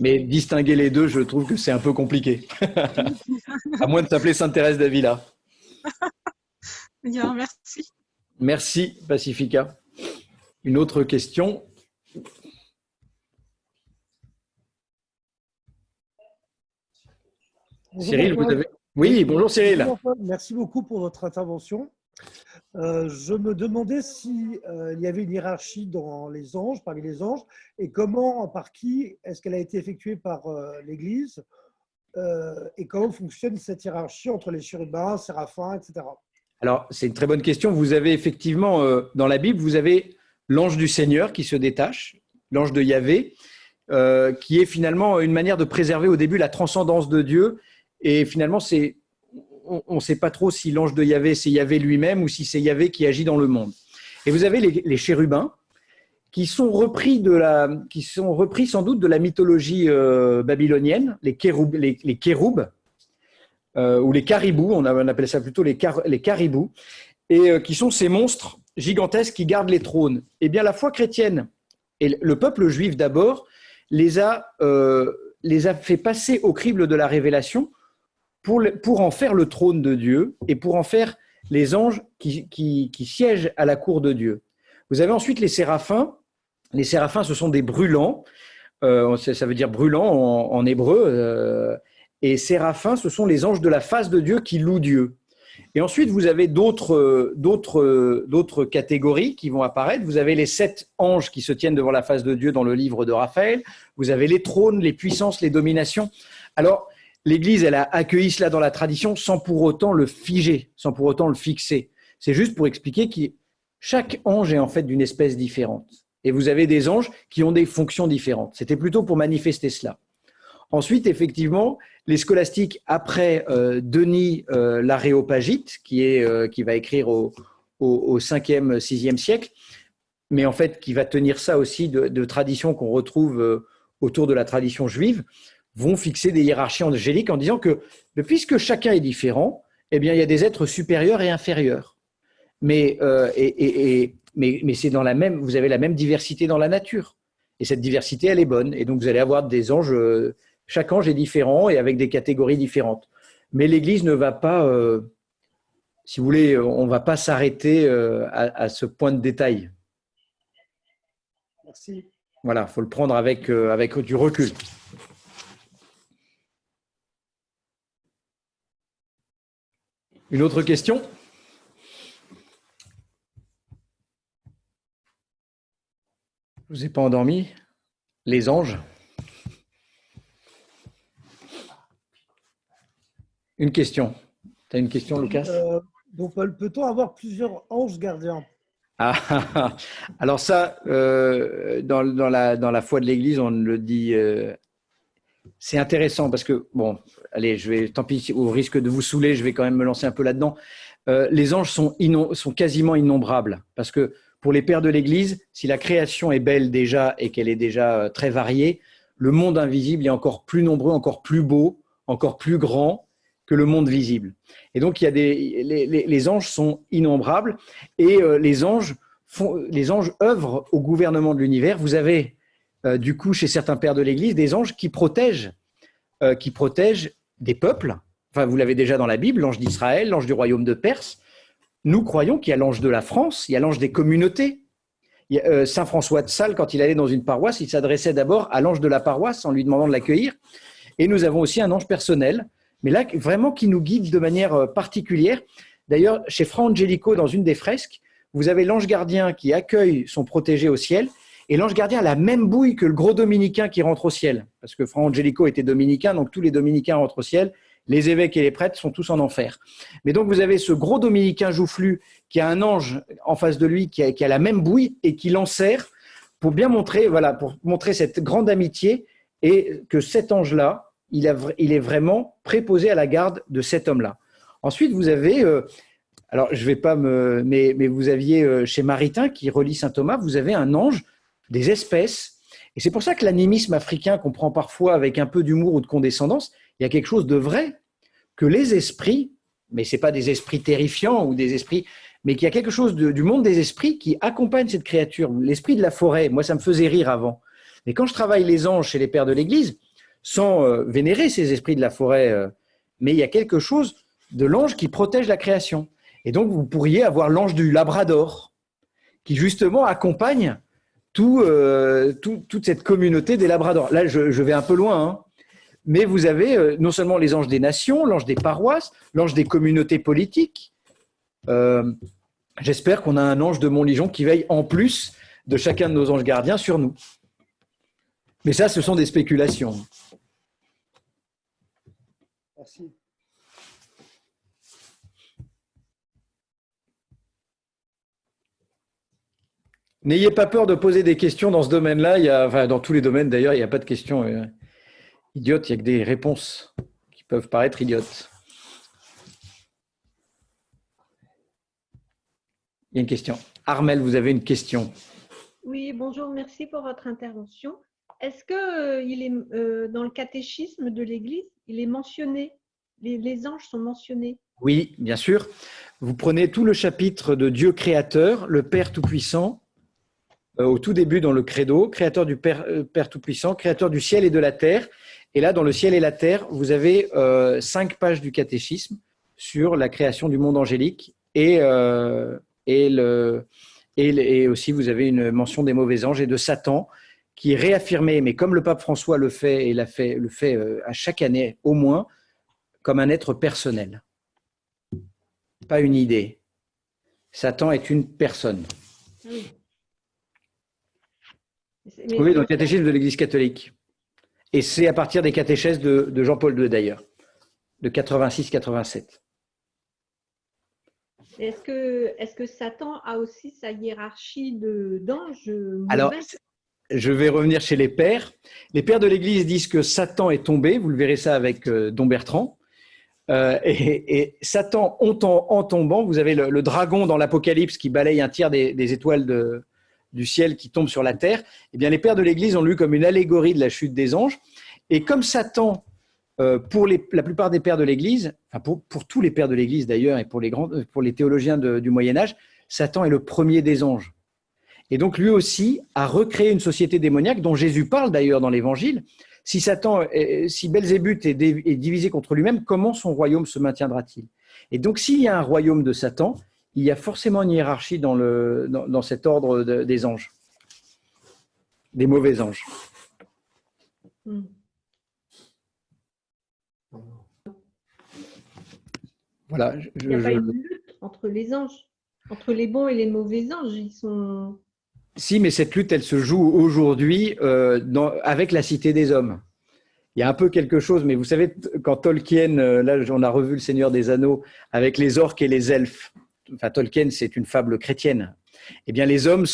Mais distinguer les deux, je trouve que c'est un peu compliqué. À moins de s'appeler Sainte Thérèse d'Avila. Bien, merci. Merci, Pacifica. Une autre question? Bonjour, Cyril, vous avez… Oui, bonjour Cyril. Merci beaucoup pour votre intervention. Je me demandais s'il y avait une hiérarchie dans les anges, parmi les anges, et comment, par qui est-ce qu'elle a été effectuée par l'Église, et comment fonctionne cette hiérarchie entre les chérubins, séraphins, etc. Alors, c'est une très bonne question. Vous avez effectivement, dans la Bible, vous avez l'ange du Seigneur qui se détache, l'ange de Yahvé, qui est finalement une manière de préserver au début la transcendance de Dieu. Et finalement, on ne sait pas trop si l'ange de Yahvé, c'est Yahvé lui-même ou si c'est Yahvé qui agit dans le monde. Et vous avez les chérubins qui sont repris sans doute de la mythologie babylonienne, les kéroubs, ou les caribous, on appelle ça plutôt les caribous, et qui sont ces monstres gigantesques qui gardent les trônes. Eh bien, la foi chrétienne et le peuple juif d'abord les a fait passer au crible de la révélation pour en faire le trône de Dieu et pour en faire les anges qui siègent à la cour de Dieu. Vous avez ensuite les séraphins. Les séraphins, ce sont des brûlants. Ça veut dire brûlant en hébreu. Et séraphins, ce sont les anges de la face de Dieu qui louent Dieu. Et ensuite, vous avez d'autres catégories qui vont apparaître. Vous avez les 7 anges qui se tiennent devant la face de Dieu dans le livre de Raphaël. Vous avez les trônes, les puissances, les dominations. Alors, l'Église, elle a accueilli cela dans la tradition sans pour autant le figer, sans pour autant le fixer. C'est juste pour expliquer que chaque ange est en fait d'une espèce différente. Et vous avez des anges qui ont des fonctions différentes. C'était plutôt pour manifester cela. Ensuite, effectivement, les scolastiques, après Denis l'Aréopagite, qui va écrire au 5e, 6e siècle, mais en fait qui va tenir ça aussi de traditions qu'on retrouve autour de la tradition juive, vont fixer des hiérarchies angéliques en disant que puisque chacun est différent, eh bien, il y a des êtres supérieurs et inférieurs. Mais c'est dans vous avez la même diversité dans la nature. Et cette diversité, elle est bonne. Et donc, vous allez avoir des anges… chaque ange est différent et avec des catégories différentes. Mais l'Église ne va pas, si vous voulez, on ne va pas s'arrêter à ce point de détail. Merci. Voilà, il faut le prendre avec du recul. Une autre question ? Je ne vous ai pas endormi ? Les anges ? Une question. Tu as une question, Lucas ? Donc, peut-on avoir plusieurs anges gardiens ? Alors ça, dans la foi de l'Église, on le dit… c'est intéressant parce que, bon, allez, tant pis, au risque de vous saouler, je vais quand même me lancer un peu là-dedans. Les anges sont quasiment innombrables parce que pour les pères de l'Église, si la création est belle déjà et qu'elle est déjà très variée, le monde invisible est encore plus nombreux, encore plus beau, encore plus grand que le monde visible. Et donc, les anges sont innombrables et les anges œuvrent au gouvernement de l'univers. Vous avez, du coup, chez certains pères de l'Église, des anges qui protègent des peuples. Enfin, vous l'avez déjà dans la Bible, l'ange d'Israël, l'ange du royaume de Perse. Nous croyons qu'il y a l'ange de la France, il y a l'ange des communautés. Saint François de Sales, quand il allait dans une paroisse, il s'adressait d'abord à l'ange de la paroisse en lui demandant de l'accueillir. Et nous avons aussi un ange personnel, mais là, vraiment qui nous guide de manière particulière. D'ailleurs, chez Fra Angelico, dans une des fresques, vous avez l'ange gardien qui accueille son protégé au ciel, et l'ange gardien a la même bouille que le gros dominicain qui rentre au ciel, parce que Fra Angelico était dominicain, donc tous les dominicains rentrent au ciel, les évêques et les prêtres sont tous en enfer. Mais donc vous avez ce gros dominicain joufflu qui a un ange en face de lui qui a la même bouille et qui l'enserre pour bien montrer, voilà, pour montrer cette grande amitié et que cet ange-là, il est vraiment préposé à la garde de cet homme-là. Ensuite, vous avez, alors je vais pas mais vous aviez chez Maritain qui relie saint Thomas, vous avez un ange des espèces. Et c'est pour ça que l'animisme africain qu'on prend parfois avec un peu d'humour ou de condescendance, il y a quelque chose de vrai, que les esprits, mais ce n'est pas des esprits terrifiants ou des esprits, mais qu'il y a quelque chose du monde des esprits qui accompagne cette créature. L'esprit de la forêt, moi ça me faisait rire avant. Mais quand je travaille les anges chez les pères de l'Église, sans vénérer ces esprits de la forêt, mais il y a quelque chose de l'ange qui protège la création. Et donc vous pourriez avoir l'ange du Labrador, qui justement accompagne toute cette communauté des Labradors. Là, je vais un peu loin, hein. Mais vous avez non seulement les anges des nations, l'ange des paroisses, l'ange des communautés politiques. J'espère qu'on a un ange de Montligeon qui veille en plus de chacun de nos anges gardiens sur nous. Mais ça, ce sont des spéculations. Merci. N'ayez pas peur de poser des questions dans ce domaine-là. Enfin, dans tous les domaines, d'ailleurs, il n'y a pas de questions idiotes, il n'y a que des réponses qui peuvent paraître idiotes. Il y a une question. Armel, vous avez une question. Oui, bonjour, merci pour votre intervention. Est-ce que dans le catéchisme de l'Église, il est mentionné, les anges sont mentionnés? Oui, bien sûr. Vous prenez tout le chapitre de Dieu créateur, le Père Tout-Puissant, au tout début dans le credo, créateur du Père Tout-Puissant, créateur du ciel et de la terre. Et là, dans le ciel et la terre, vous avez 5 pages du catéchisme sur la création du monde angélique et aussi vous avez une mention des mauvais anges et de Satan qui est réaffirmé, mais comme le pape François le fait et le fait à chaque année au moins, comme un être personnel. Pas une idée. Satan est une personne. Oui. Oui, dans le catéchisme de l'Église catholique. Et c'est à partir des catéchèses de Jean-Paul II d'ailleurs, de 86-87. Est-ce que Satan a aussi sa hiérarchie d'anges? Alors, je vais revenir chez les pères. Les pères de l'Église disent que Satan est tombé. Vous le verrez ça avec Dom Bertrand. Et Satan, en tombant, vous avez le dragon dans l'Apocalypse qui balaye un tiers des étoiles du ciel qui tombent sur la terre. Eh bien, les pères de l'Église ont lu comme une allégorie de la chute des anges. Et comme Satan, pour la plupart des pères de l'Église, enfin pour tous les pères de l'Église d'ailleurs, et pour les théologiens du Moyen-Âge, Satan est le premier des anges. Et donc lui aussi a recréé une société démoniaque dont Jésus parle d'ailleurs dans l'Évangile. Si Belzébuth est divisé contre lui-même, comment son royaume se maintiendra-t-il? Et donc s'il y a un royaume de Satan, il y a forcément une hiérarchie dans cet ordre des anges, des mauvais anges. Voilà. Il n'y a pas une lutte entre les anges, entre les bons et les mauvais anges. Ils sont... Si, mais cette lutte, elle se joue aujourd'hui avec la cité des hommes. Il y a un peu quelque chose, mais vous savez, quand Tolkien, là on a revu Le Seigneur des Anneaux, avec les orques et les elfes, enfin Tolkien c'est une fable chrétienne, eh bien les hommes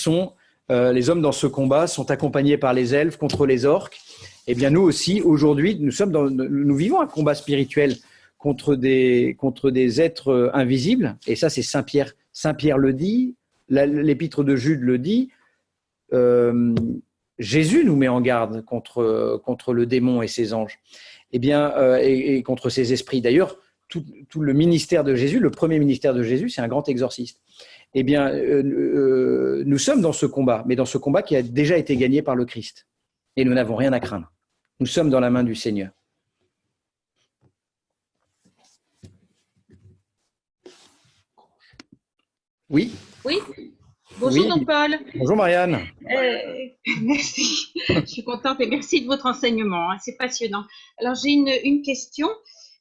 dans ce combat sont accompagnés par les elfes contre les orques. Eh bien nous aussi, aujourd'hui, nous vivons un combat spirituel contre des êtres invisibles, et ça c'est Saint Pierre le dit, l'épître de Jude le dit, Jésus nous met en garde contre le démon et ses anges, eh bien, et contre ses esprits. D'ailleurs, tout le ministère de Jésus, le premier ministère de Jésus, c'est un grand exorciste. Eh bien, nous sommes dans ce combat, mais dans ce combat qui a déjà été gagné par le Christ. Et nous n'avons rien à craindre. Nous sommes dans la main du Seigneur. Oui. Oui. Bonjour, Don Paul. Bonjour, Marianne. Merci. Je suis contente et merci de votre enseignement. Hein, c'est passionnant. Alors, j'ai une question.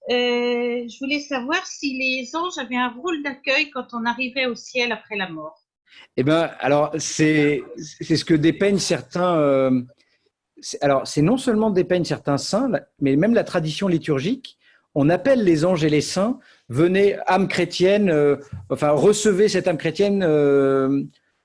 Je voulais savoir si les anges avaient un rôle d'accueil quand on arrivait au ciel après la mort. Eh bien, alors, c'est ce que dépeignent certains. Alors, c'est non seulement dépeignent certains saints, mais même la tradition liturgique. On appelle les anges et les saints, venez, âme chrétienne, recevez cette âme chrétienne.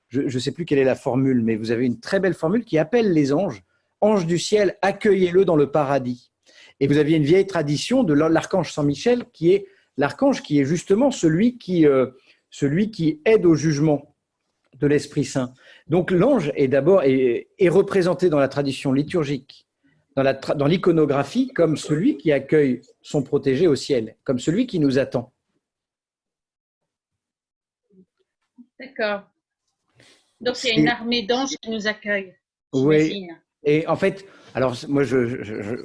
Je ne sais plus quelle est la formule, mais vous avez une très belle formule qui appelle les anges, anges du ciel, accueillez-le dans le paradis. Et vous aviez une vieille tradition de l'archange Saint Michel, qui est l'archange qui est justement celui qui aide au jugement de l'Esprit Saint. Donc l'ange est représenté dans la tradition liturgique, dans l'iconographie, comme celui qui accueille son protégé au ciel, comme celui qui nous attend. D'accord. Donc il y a une armée d'anges qui nous accueille. Oui. Et en fait, alors moi,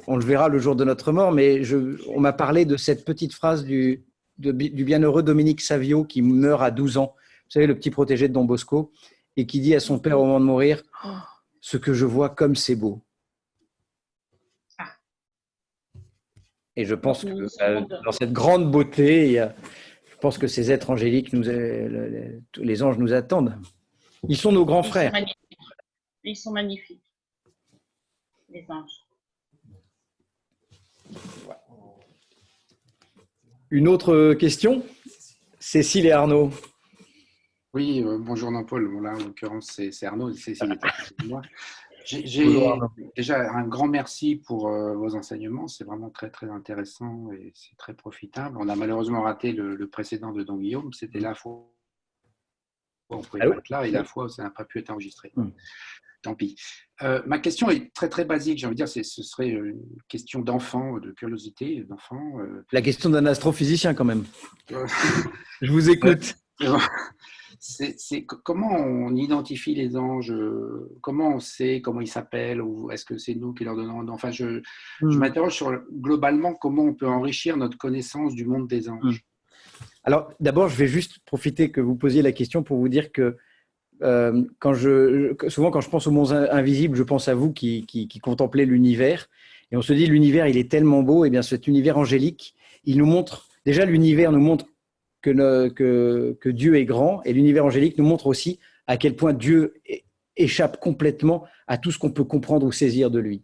on le verra le jour de notre mort, mais on m'a parlé de cette petite phrase du bienheureux Dominique Savio qui meurt à 12 ans. Vous savez, le petit protégé de Don Bosco, et qui dit à son père au moment de mourir, « Ce que je vois comme c'est beau ». Et je pense que dans cette grande beauté, je pense que ces êtres angéliques, les anges nous attendent. Ils sont nos grands frères. Ils sont magnifiques, les anges. Une autre question ? Cécile et Arnaud. Oui, bonjour Jean-Paul. Bon, là, en l'occurrence, c'est Arnaud. Cécile est moi. J'ai déjà un grand merci pour vos enseignements. C'est vraiment très, très intéressant et c'est très profitable. On a malheureusement raté le précédent de Don Guillaume. C'était la fois où on pouvait pas être là et la fois où ça n'a pas pu être enregistré. Tant pis. Ma question est très, très basique. J'ai envie de dire, ce serait une question d'enfant, de curiosité d'enfant. La question d'un astrophysicien quand même. Je vous écoute. C'est comment on identifie les anges, comment on sait comment ils s'appellent, ou est-ce que c'est nous qui leur donnons? Enfin, je m'interroge sur globalement comment on peut enrichir notre connaissance du monde des anges. Alors, d'abord, je vais juste profiter que vous posiez la question pour vous dire que souvent, quand je pense au monde invisible, je pense à vous qui contemplez l'univers. Et on se dit, l'univers, il est tellement beau. Et bien, cet univers angélique, il nous montre, déjà, l'univers nous montre que Dieu est grand. Et l'univers angélique nous montre aussi à quel point Dieu échappe complètement à tout ce qu'on peut comprendre ou saisir de lui.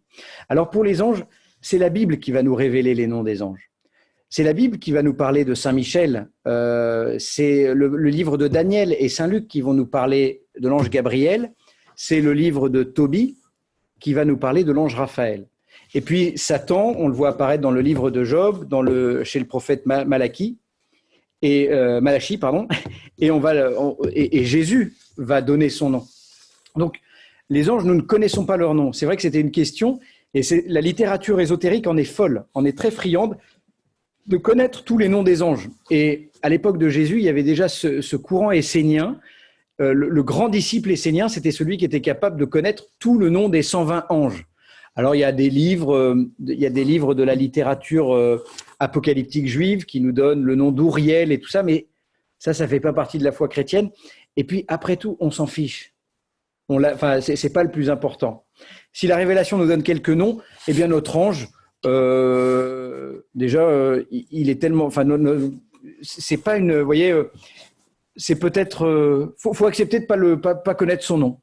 Alors, pour les anges, c'est la Bible qui va nous révéler les noms des anges. C'est la Bible qui va nous parler de Saint Michel, c'est le livre de Daniel et Saint Luc qui vont nous parler de l'ange Gabriel, c'est le livre de Tobie qui va nous parler de l'ange Raphaël. Et puis Satan, on le voit apparaître dans le livre de Job, chez le prophète Malachi, Malachi, et Jésus va donner son nom. Donc les anges, nous ne connaissons pas leur nom. C'est vrai que c'était une question, et la littérature ésotérique en est folle, en est très friande, de connaître tous les noms des anges. Et à l'époque de Jésus, il y avait déjà ce courant essénien. Le grand disciple essénien, c'était celui qui était capable de connaître tout le nom des 120 anges. Alors, il y a des livres de la littérature apocalyptique juive qui nous donnent le nom d'Ouriel et tout ça, mais ça fait pas partie de la foi chrétienne. Et puis, après tout, on s'en fiche. C'est pas le plus important. Si la révélation nous donne quelques noms, eh bien, notre ange, il est tellement, c'est pas une, vous voyez, c'est peut-être, faut accepter de pas connaître son nom.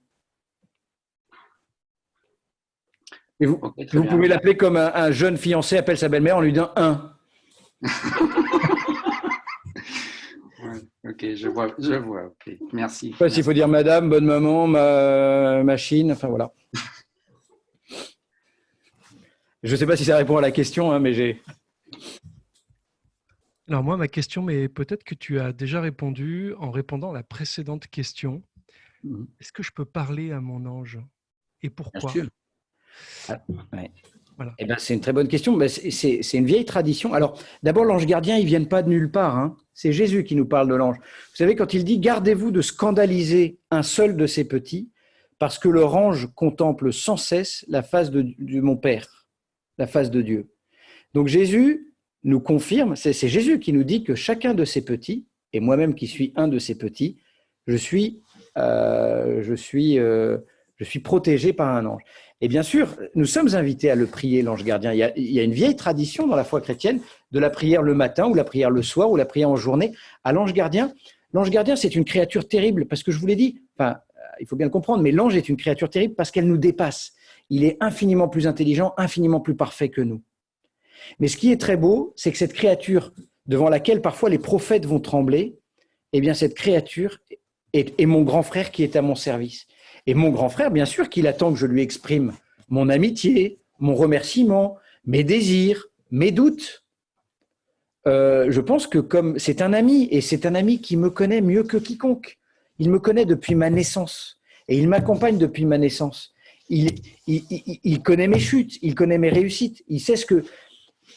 Et vous pouvez l'appeler comme un jeune fiancé appelle sa belle-mère en lui disant un. Ok, je vois. Ok, merci. Pas s'il faut dire madame, bonne maman, ma machine, enfin voilà. Je ne sais pas si ça répond à la question, mais j'ai… Alors moi, ma question, mais peut-être que tu as déjà répondu en répondant à la précédente question. Est-ce que je peux parler à mon ange? et pourquoi? Bien sûr. Ah, ouais. Voilà. Eh ben, c'est une très bonne question. Ben, c'est une vieille tradition. Alors, d'abord, l'ange gardien, ils ne viennent pas de nulle part, hein. C'est Jésus qui nous parle de l'ange. Vous savez, quand il dit « Gardez-vous de scandaliser un seul de ces petits, parce que leur ange contemple sans cesse la face de mon Père, la face de Dieu. » Donc, Jésus nous confirme, c'est Jésus qui nous dit que chacun de ces petits, et moi-même qui suis un de ces petits, je suis protégé par un ange. Et bien sûr, nous sommes invités à le prier, l'ange gardien. Il y a une vieille tradition dans la foi chrétienne de la prière le matin ou la prière le soir ou la prière en journée à l'ange gardien. L'ange gardien, c'est une créature terrible parce que je vous l'ai dit, enfin, il faut bien le comprendre, mais l'ange est une créature terrible parce qu'elle nous dépasse. Il est infiniment plus intelligent, infiniment plus parfait que nous. Mais ce qui est très beau, c'est que cette créature devant laquelle parfois les prophètes vont trembler, eh bien cette créature est mon grand frère qui est à mon service. Et mon grand frère, bien sûr, qu'il attend que je lui exprime mon amitié, mon remerciement, mes désirs, mes doutes. Je pense que comme c'est un ami, et c'est un ami qui me connaît mieux que quiconque. Il me connaît depuis ma naissance, et il m'accompagne depuis ma naissance. Il connaît mes chutes, il connaît mes réussites. Il sait ce que,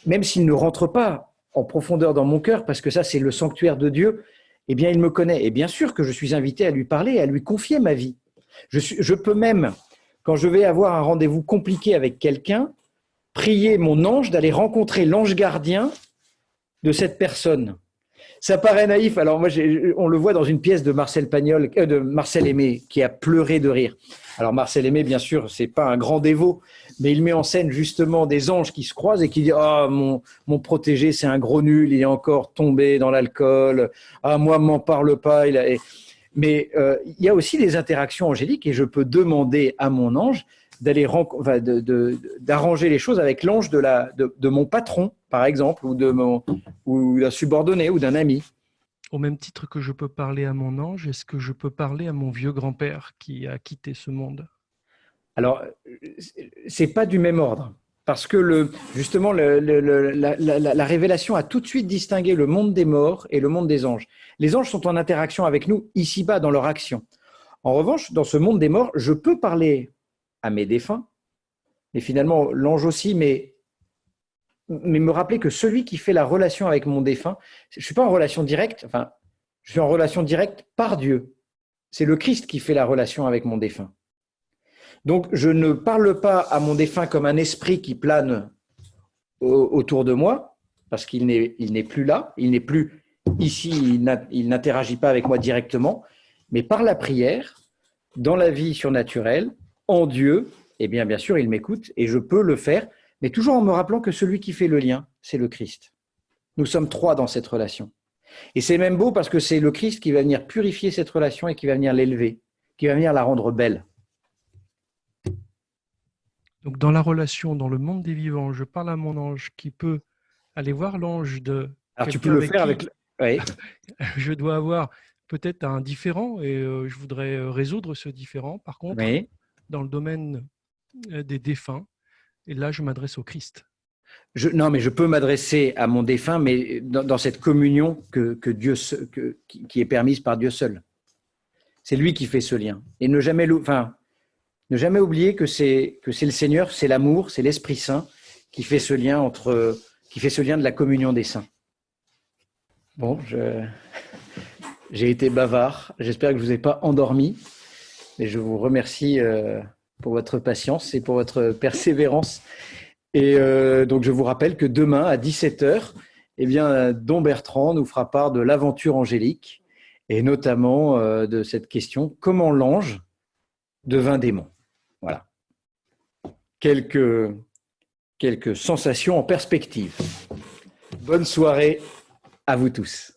même s'il ne rentre pas en profondeur dans mon cœur, parce que ça, c'est le sanctuaire de Dieu, eh bien, il me connaît. Et bien sûr que je suis invité à lui parler, à lui confier ma vie. Je peux même, quand je vais avoir un rendez-vous compliqué avec quelqu'un, prier mon ange d'aller rencontrer l'ange gardien de cette personne. Ça paraît naïf. Alors moi, on le voit dans une pièce de Marcel Pagnol, de Marcel Aimé, qui a pleuré de rire. Alors Marcel Aimé, bien sûr, c'est pas un grand dévot, mais il met en scène justement des anges qui se croisent et qui disent « Ah, mon protégé, c'est un gros nul, il est encore tombé dans l'alcool. Ah, moi, m'en parle pas. » Mais il y a aussi des interactions angéliques et je peux demander à mon ange d'arranger les choses avec l'ange de mon patron, par exemple, ou d'un subordonné ou d'un ami. Au même titre que je peux parler à mon ange, est-ce que je peux parler à mon vieux grand-père qui a quitté ce monde? Alors, c'est pas du même ordre. Parce que justement, la révélation a tout de suite distingué le monde des morts et le monde des anges. Les anges sont en interaction avec nous ici-bas dans leur action. En revanche, dans ce monde des morts, je peux parler à mes défunts, et finalement l'ange aussi, mais me rappeler que celui qui fait la relation avec mon défunt, je ne suis pas en relation directe, enfin, je suis en relation directe par Dieu. C'est le Christ qui fait la relation avec mon défunt. Donc, je ne parle pas à mon défunt comme un esprit qui plane autour de moi, parce qu'il n'est plus là, il n'est plus ici, il n'interagit pas avec moi directement, mais par la prière, dans la vie surnaturelle, en Dieu, eh bien sûr, il m'écoute et je peux le faire, mais toujours en me rappelant que celui qui fait le lien, c'est le Christ. Nous sommes trois dans cette relation. Et c'est même beau parce que c'est le Christ qui va venir purifier cette relation et qui va venir l'élever, qui va venir la rendre belle. Donc, dans la relation, dans le monde des vivants, je parle à mon ange qui peut aller voir l'ange de... Alors, tu peux le faire avec... Oui. Je dois avoir peut-être un différent et je voudrais résoudre ce différent. Par contre, oui. Dans le domaine des défunts, et là, je m'adresse au Christ. Non, mais je peux m'adresser à mon défunt, mais dans cette communion qui est permise par Dieu seul. C'est lui qui fait ce lien. Et ne jamais oublier que c'est le Seigneur, c'est l'amour, c'est l'Esprit Saint qui fait ce lien de la communion des saints. Bon, j'ai été bavard. J'espère que je ne vous ai pas endormi. Et je vous remercie pour votre patience et pour votre persévérance. Et donc, je vous rappelle que demain, à 17h, eh bien, Dom Bertrand nous fera part de l'aventure angélique et notamment de cette question, comment l'ange devint démon? Voilà. Quelques sensations en perspective. Bonne soirée à vous tous.